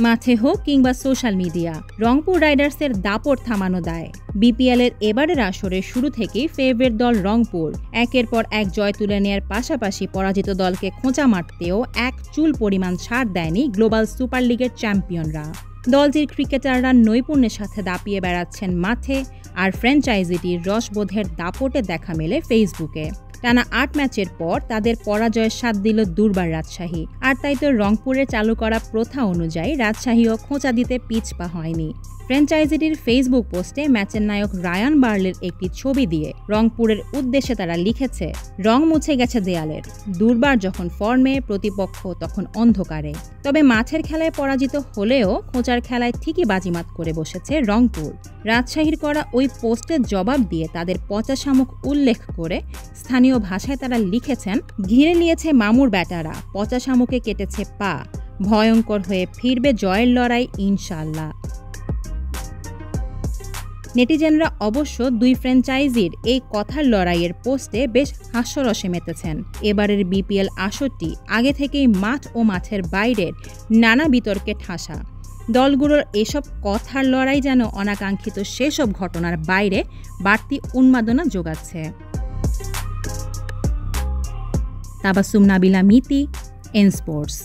মাঠে হোক কিংবা সোশ্যাল মিডিয়া, রংপুর রাইডার্সের দাপট থামানো দায়। বিপিএলের এবারের আসরের শুরু থেকেই ফেভারিট দল রংপুর একের পর এক জয় তুলে নেয়ার পাশাপাশি পরাজিত দলকে খোঁচা মারতেও এক চুল পরিমাণ ছাড় দেয়নি গ্লোবাল সুপার লিগের চ্যাম্পিয়নরা। দলটির ক্রিকেটাররা নৈপুণ্যের সাথে দাপিয়ে বেড়াচ্ছেন মাঠে, আর ফ্র্যাঞ্চাইজিটির রসবোধের দাপটে দেখা মেলে ফেসবুকে। টানা ৮ ম্যাচের পর তাদের পরাজয়ের স্বাদ দিল দুর্বার রাজশাহী, আর তাই তো রংপুরে চালু করা প্রথা অনুযায়ী রাজশাহীও খোঁচা দিতে পিছপা হয়নি। ফ্র্যাঞ্চাইজিটির ফেসবুক পোস্টে ম্যাচের নায়ক রায়ান বার্লের একটি ছবি দিয়ে রংপুরের উদ্দেশ্যে তারা লিখেছে, রং মুছে গেছে দেয়ালের, দুর্বার যখন ফর্মে, প্রতিপক্ষ তখন অন্ধকারে। তবে মাঠের খেলায় পরাজিত হলেও খোঁচার খেলায় ঠিকই বাজিমাত করে বসেছে রংপুর। রাজশাহীর করা ওই পোস্টের জবাব দিয়ে তাদের পচা শামুক উল্লেখ করে স্থানীয় ভাষায় তারা লিখেছেন, ঘিরে নিয়েছে মামুর ব্যাটারা, পচা শামুকে কেটেছে পা, ভয়ঙ্কর হয়ে ফিরবে জয়ের লড়াই ইনশাল্লাহ। নেটিজেনরা অবশ্য দুই ফ্র্যাঞ্চাইজির এই কথার লড়াইয়ের পোস্টে বেশ হাস্যরসে মেতেছেন। এবারের বিপিএল আসরটি আগে থেকেই মাঠ ও মাঠের বাইরের নানা বিতর্কে ঠাসা। দলগুলোর এসব কথার লড়াই যেন অনাকাঙ্ক্ষিত সেসব ঘটনার বাইরে বাড়তি উন্মাদনা যোগাচ্ছে। Tabassum Nabila Miti, N sports.